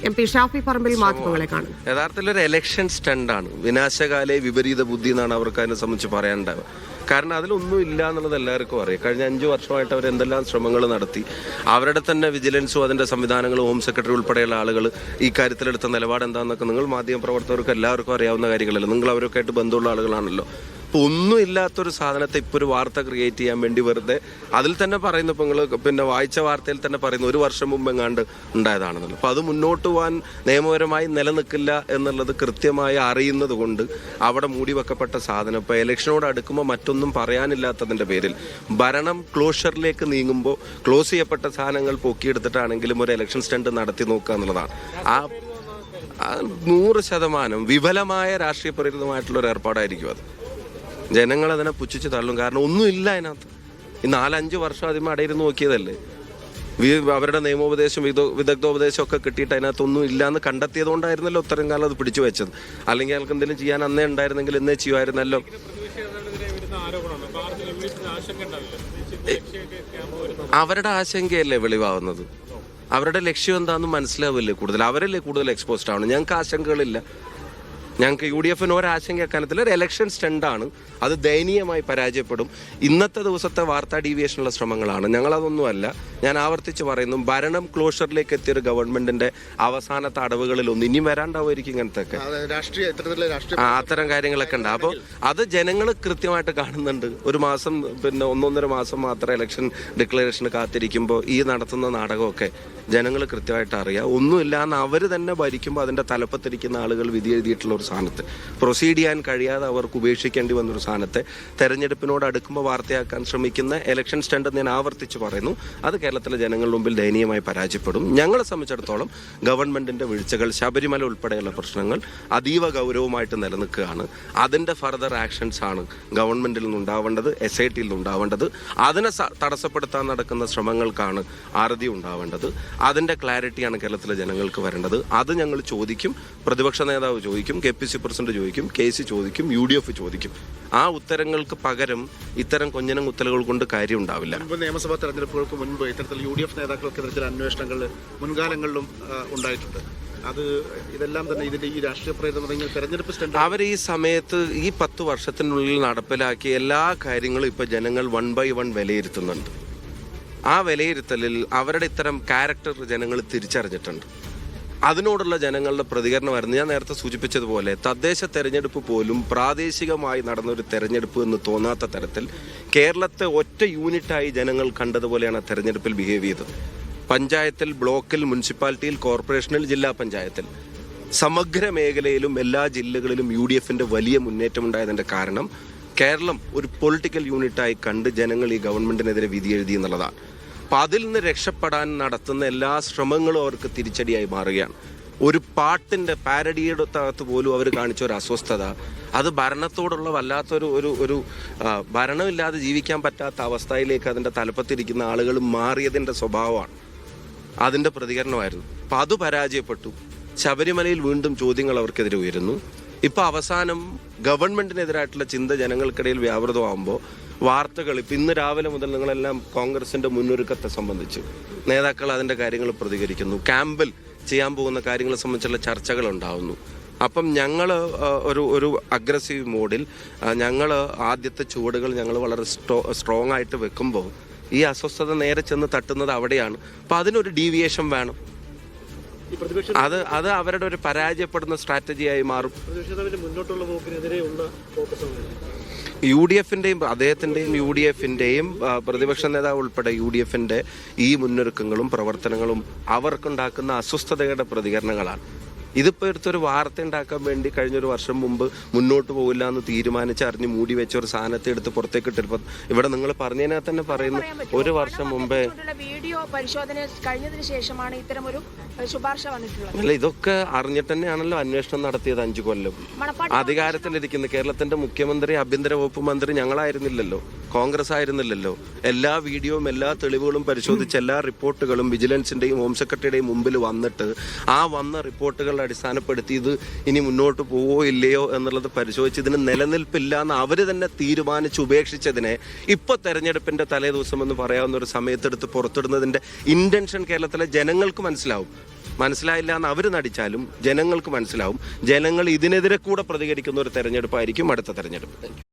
MP Shafi Parambil മാധ്യമങ്ങളെ കാണും. യഥാർത്ഥത്തിൽ ഒരു ഇലക്ഷൻ സ്റ്റണ്ടാണ്. വിനാശകാലേ വിപരീത ബുദ്ധി എന്നാണ് അവർക്ക് അതിനെ സംബന്ധിച്ച് പറയാനുണ്ടാവുക. കാരണം അതിലൊന്നും ഇല്ല എന്നുള്ളത് എല്ലാവർക്കും അറിയാം. കഴിഞ്ഞ 5 വർഷമായിട്ട് അവർ എന്തെല്ലാം ശ്രമങ്ങൾ നടത്തി. അവരുടെ തന്നെ വിജിലൻസും അതിൻ്റെ സംവിധാനങ്ങളും ഹോം സെക്രട്ടറി ഉൾപ്പെടെയുള്ള ആളുകൾ ഈ കാര്യത്തിലെടുത്ത നിലപാട് എന്താണെന്നൊക്കെ നിങ്ങൾ മാധ്യമപ്രവർത്തകർക്ക് എല്ലാവർക്കും അറിയാവുന്ന കാര്യങ്ങളല്ലോ. നിങ്ങൾ അവരൊക്കെ ആയിട്ട് ബന്ധമുള്ള ആളുകളാണല്ലോ. അപ്പോൾ ഒന്നും ഇല്ലാത്തൊരു സാധനത്തെ ഇപ്പോൾ ഒരു വാർത്ത ക്രിയേറ്റ് ചെയ്യാൻ വേണ്ടി വെറുതെ അതിൽ തന്നെ പറയുന്നു. ഇപ്പോൾ നിങ്ങൾ പിന്നെ വായിച്ച വാർത്തയിൽ തന്നെ പറയുന്നു 1 വർഷം മുമ്പ് എങ്ങാണ്ട് ഉണ്ടായതാണെന്നുള്ളത്. അപ്പോൾ അത് മുന്നോട്ട് പോകാൻ നിയമപരമായി നിലനിൽക്കില്ല എന്നുള്ളത് കൃത്യമായി അറിയുന്നത് കൊണ്ട് അവിടെ മൂടി വെക്കപ്പെട്ട സാധനം ഇപ്പോൾ ഇലക്ഷനോട് അടുക്കുമ്പോൾ മറ്റൊന്നും പറയാനില്ലാത്തതിൻ്റെ പേരിൽ ഭരണം ക്ലോഷറിലേക്ക് നീങ്ങുമ്പോൾ ക്ലോസ് ചെയ്യപ്പെട്ട സാധനങ്ങൾ പൊക്കിയെടുത്തിട്ടാണെങ്കിലും ഒരു ഇലക്ഷൻ സ്റ്റണ്ട് നടത്തി നോക്കുക എന്നുള്ളതാണ്. ആ 100% വിഫലമായ രാഷ്ട്രീയ പ്രേരിതമായിട്ടുള്ള ഒരു ഏർപ്പാടായിരിക്കും അത്. ജനങ്ങൾ അതിനെ പുച്ഛിച്ച് തള്ളും. കാരണം ഒന്നുമില്ല അതിനകത്ത്. ഈ 4-5 വർഷം അതിന് അടയിരുന്ന് നോക്കിയതല്ലേ. അവരുടെ നിയമോപദേശം വിദഗ്ധോപദേശം ഒക്കെ കിട്ടിയിട്ട് അതിനകത്തൊന്നും ഇല്ലയെന്ന് കണ്ടെത്തിയത് കൊണ്ടായിരുന്നല്ലോ ഇത്രയും കാലം അത് പിടിച്ചു വെച്ചത്. അല്ലെങ്കിൽ അയാൾക്ക് എന്തെങ്കിലും ചെയ്യാൻ അന്നേ ഉണ്ടായിരുന്നെങ്കിൽ എന്നേ ചെയ്യുമായിരുന്നല്ലോ. അവരുടെ ആശങ്കയല്ലേ വെളിവാകുന്നത്. അവരുടെ ലക്ഷ്യം എന്താണെന്ന് മനസ്സിലാവില്ലേ കൂടുതൽ. അവരല്ലേ കൂടുതൽ എക്സ്പോസ്ഡ് ആണ്. ഞങ്ങൾക്ക് ആശങ്കകളില്ല. ഞങ്ങൾക്ക് UDF ഒരാശങ്ക അക്കാലത്തിൽ ഒരു ഇലക്ഷൻ സ്റ്റണ്ടാണ്. അത് ദയനീയമായി പരാജയപ്പെടും. ഇന്നത്തെ ദിവസത്തെ വാർത്താ ഡീവിയേഷനുള്ള ശ്രമങ്ങളാണ്. ഞങ്ങളതൊന്നുമല്ല. ഞാൻ ആവർത്തിച്ച് പറയുന്നു, ഭരണം ക്ലോഷറിലേക്ക് എത്തിയൊരു ഗവൺമെന്റിന്റെ അവസാനത്തെ അടവുകളിലൊന്നും ഇനി വരാണ്ടാവുമായിരിക്കും. ഇങ്ങനത്തെ അത്തരം കാര്യങ്ങളൊക്കെ ഉണ്ട്. അപ്പോൾ അത് ജനങ്ങൾ കൃത്യമായിട്ട് കാണുന്നുണ്ട്. ഒരു മാസം പിന്നെ 1-1.5 മാസം മാത്രം ഇലക്ഷൻ ഡിക്ലറേഷന് കാത്തിരിക്കുമ്പോൾ ഈ നടത്തുന്ന നാടകമൊക്കെ ജനങ്ങൾ കൃത്യമായിട്ട് അറിയാം. ഒന്നുമില്ലാന്ന് അവർ തന്നെ ഭരിക്കുമ്പോൾ അതിന്റെ തലപ്പത്തിരിക്കുന്ന ആളുകൾ വിധി എഴുതിയിട്ടുള്ള ഒരു സ്ഥാനത്ത് പ്രൊസീഡ് ചെയ്യാൻ കഴിയാതെ അവർക്ക് ഉപേക്ഷിക്കേണ്ടി വന്നൊരു സ്ഥാനത്തെ തെരഞ്ഞെടുപ്പിനോട് അടുക്കുമ്പോൾ വാർത്തയാക്കാൻ ശ്രമിക്കുന്ന ഇലക്ഷൻ സ്റ്റണ്ട് ഞാൻ ആവർത്തിച്ച് പറയുന്നു. അത് കേരളത്തിലെ ജനങ്ങളുടെ മുമ്പിൽ ദയനീയമായി പരാജയപ്പെടും. ഞങ്ങളെ സംബന്ധിച്ചിടത്തോളം ഗവൺമെന്റിന്റെ വീഴ്ചകൾ, ശബരിമല ഉൾപ്പെടെയുള്ള പ്രശ്നങ്ങൾ അതീവ ഗൗരവമായിട്ട് നിലനിൽക്കുകയാണ്. അതിന്റെ ഫർദർ ആക്ഷൻസ് ആണ് ഗവൺമെന്റിൽ നിന്നുണ്ടാവേണ്ടത്, SIT നിന്നുണ്ടാവേണ്ടത്. അതിനെ തടസ്സപ്പെടുത്താൻ നടക്കുന്ന ശ്രമങ്ങൾക്കാണ് ആരതി ഉണ്ടാവേണ്ടത്. അതിന്റെ ക്ലാരിറ്റിയാണ് കേരളത്തിലെ ജനങ്ങൾക്ക് വരേണ്ടത്. അത് ഞങ്ങൾ ചോദിക്കും. പ്രതിപക്ഷ നേതാവ് ചോദിക്കും, KPC പ്രസിഡന്റ് ചോദിക്കും, KC ചോദിക്കും, UDF ചോദിക്കും. ആ ഉത്തരങ്ങൾക്ക് പകരം ഇത്തരം കൊഞ്ഞനം കുത്തലുകൾ കൊണ്ട് കാര്യം ഉണ്ടാവില്ല. നിയമസഭാ തെരഞ്ഞെടുപ്പുകൾക്ക് മുൻപ് ഇത്തരത്തിൽ UDF നേതാക്കൾക്കെതിരെ അന്വേഷണങ്ങൾ മുൻകാലങ്ങളിലും ഉണ്ടായിട്ടുണ്ട്. അത് ഇതെല്ലാം തന്നെ ഇതിന്റെ ഈ രാഷ്ട്രീയ പ്രേരണ തെരഞ്ഞെടുപ്പ് സ്റ്റണ്ട് അവർ ഈ സമയത്ത് ഈ 10 വർഷത്തിനുള്ളിൽ നടപ്പിലാക്കിയ എല്ലാ കാര്യങ്ങളും ഇപ്പൊ ജനങ്ങൾ 1 by 1 വിലയിരുത്തുന്നുണ്ട്. ആ വിലയിരുത്തലിൽ അവരുടെ ഇത്തരം ക്യാരക്ടർ ജനങ്ങൾ തിരിച്ചറിഞ്ഞിട്ടുണ്ട്. അതിനോടുള്ള ജനങ്ങളുടെ പ്രതികരണമായിരുന്നു ഞാൻ നേരത്തെ സൂചിപ്പിച്ചതുപോലെ. തദ്ദേശ തെരഞ്ഞെടുപ്പ് പോലും പ്രാദേശികമായി നടന്നൊരു തെരഞ്ഞെടുപ്പ് എന്ന് തോന്നാത്ത തരത്തിൽ കേരളത്തെ ഒറ്റ യൂണിറ്റായി ജനങ്ങൾ കണ്ടതുപോലെയാണ് തെരഞ്ഞെടുപ്പിൽ ബിഹേവ് ചെയ്തത്. പഞ്ചായത്തിൽ, ബ്ലോക്കിൽ, മുനിസിപ്പാലിറ്റിയിൽ, കോർപ്പറേഷനിൽ, ജില്ലാ പഞ്ചായത്തിൽ സമഗ്ര മേഖലയിലും എല്ലാ ജില്ലകളിലും UDFന്റെ വലിയ മുന്നേറ്റം ഉണ്ടായതിന്റെ കാരണം കേരളം ഒരു പൊളിറ്റിക്കൽ യൂണിറ്റായി കണ്ട് ജനങ്ങൾ ഈ ഗവൺമെന്റിനെതിരെ വിധി എഴുതി എന്നുള്ളതാണ്. അപ്പം അതിൽ നിന്ന് രക്ഷപ്പെടാൻ നടത്തുന്ന എല്ലാ ശ്രമങ്ങളും അവർക്ക് തിരിച്ചടിയായി മാറുകയാണ്. ഒരു പാട്ടിന്റെ പാരഡിയുടെ അകത്ത് പോലും അവർ കാണിച്ച ഒരു അസ്വസ്ഥത, അത് ഭരണത്തോടുള്ള വല്ലാത്തൊരു ഒരു ഭരണമില്ലാതെ ജീവിക്കാൻ പറ്റാത്ത അവസ്ഥയിലേക്ക് അതിന്റെ തലപ്പത്തിരിക്കുന്ന ആളുകൾ മാറിയതിന്റെ സ്വഭാവമാണ്. അതിന്റെ പ്രതികരണമായിരുന്നു. അപ്പം അത് പരാജയപ്പെട്ടു. ശബരിമലയിൽ വീണ്ടും ചോദ്യങ്ങൾ അവർക്കെതിരെ ഉയരുന്നു. ഇപ്പൊ അവസാനം ഗവൺമെന്റിനെതിരായിട്ടുള്ള ചിന്ത ജനങ്ങൾക്കിടയിൽ വ്യാപൃതമാകുമ്പോൾ വാർത്തകൾ ഇപ്പം ഇന്ന് രാവിലെ മുതൽ നിങ്ങളെല്ലാം കോൺഗ്രസിന്റെ മുന്നൊരുക്കത്തെ സംബന്ധിച്ച് നേതാക്കൾ അതിന്റെ കാര്യങ്ങൾ പ്രതികരിക്കുന്നു. ക്യാമ്പിൽ ചെയ്യാൻ പോകുന്ന കാര്യങ്ങളെ സംബന്ധിച്ചുള്ള ചർച്ചകൾ ഉണ്ടാവുന്നു. അപ്പം ഞങ്ങൾ ഒരു അഗ്രസീവ് മോഡിൽ ഞങ്ങൾ ആദ്യത്തെ ചുവടുകൾ ഞങ്ങൾ വളരെ സ്ട്രോങ് ആയിട്ട് വെക്കുമ്പോൾ ഈ അസ്വസ്ഥത നേരെ ചെന്ന് തട്ടുന്നത് അവിടെയാണ്. അപ്പം അതിനൊരു ഡീവിയേഷൻ വേണം. അത് അവരുടെ ഒരു പരാജയപ്പെടുന്ന സ്ട്രാറ്റജിയായി മാറും. UDFന്റെയും അദ്ദേഹത്തിന്റെയും UDFന്റെയും പ്രതിപക്ഷ നേതാവ് ഉൾപ്പെടെ UDFന്റെ ഈ മുന്നൊരുക്കങ്ങളും പ്രവർത്തനങ്ങളും അവർക്കുണ്ടാക്കുന്ന അസ്വസ്ഥതയുടെ പ്രതികരണങ്ങളാണ്. ഇതിപ്പോ എടുത്തൊരു വാർത്ത ഉണ്ടാക്കാൻ വേണ്ടി കഴിഞ്ഞൊരു വർഷം മുമ്പ് മുന്നോട്ട് പോകില്ല എന്ന് തീരുമാനിച്ചറിഞ്ഞ് മൂടി വെച്ച ഒരു സാധനത്തെ എടുത്ത് പുറത്തേക്ക് ഇട്ടിരുന്നു. ഇവിടെ നിങ്ങൾ പറഞ്ഞതിനാൽ തന്നെ പറയുന്നു 1 വർഷം മുമ്പേ വീഡിയോ പരിശോധന കഴിഞ്ഞതിന് ശേഷമാണ് ഇത്തരമൊരു ശുപാർശ വന്നിട്ടുള്ളത്. അല്ല, ഇതൊക്കെ അറിഞ്ഞിട്ട് തന്നെയാണല്ലോ അന്വേഷണം നടത്തിയത്. 5 കൊല്ലം അധികാരത്തിലിരിക്കുന്ന കേരളത്തിന്റെ മുഖ്യമന്ത്രി, ആഭ്യന്തര വകുപ്പ് മന്ത്രി ഞങ്ങളായിരുന്നില്ലല്ലോ, കോൺഗ്രസ് ആയിരുന്നില്ലല്ലോ. എല്ലാ വീഡിയോയും എല്ലാ തെളിവുകളും പരിശോധിച്ച് എല്ലാ റിപ്പോർട്ടുകളും വിജിലൻസിന്റെയും ഹോം സെക്രട്ടറിയുടെയും മുമ്പിൽ വന്നിട്ട് ആ വന്ന റിപ്പോർട്ടുകളുടെ അടിസ്ഥാനപ്പെടുത്തി ഇത് ഇനി മുന്നോട്ട് പോവോ ഇല്ലയോ എന്നുള്ളത് പരിശോധിച്ച് ഇതിന് നിലനിൽപ്പില്ല എന്ന് അവർ തന്നെ തീരുമാനിച്ച് ഉപേക്ഷിച്ചതിനെ ഇപ്പൊ തെരഞ്ഞെടുപ്പിന്റെ തലേ ദിവസം എന്ന് പറയാവുന്ന ഒരു സമയത്തെടുത്ത് പുറത്തിടുന്നതിന്റെ ഇന്റൻഷൻ കേരളത്തിലെ ജനങ്ങൾക്ക് മനസ്സിലാവും. മനസ്സിലായില്ല എന്ന് അവർ നടിച്ചാലും ജനങ്ങൾക്ക് മനസ്സിലാവും. ജനങ്ങൾ ഇതിനെതിരെ കൂടെ പ്രതികരിക്കുന്ന ഒരു തെരഞ്ഞെടുപ്പായിരിക്കും അടുത്ത തെരഞ്ഞെടുപ്പ്.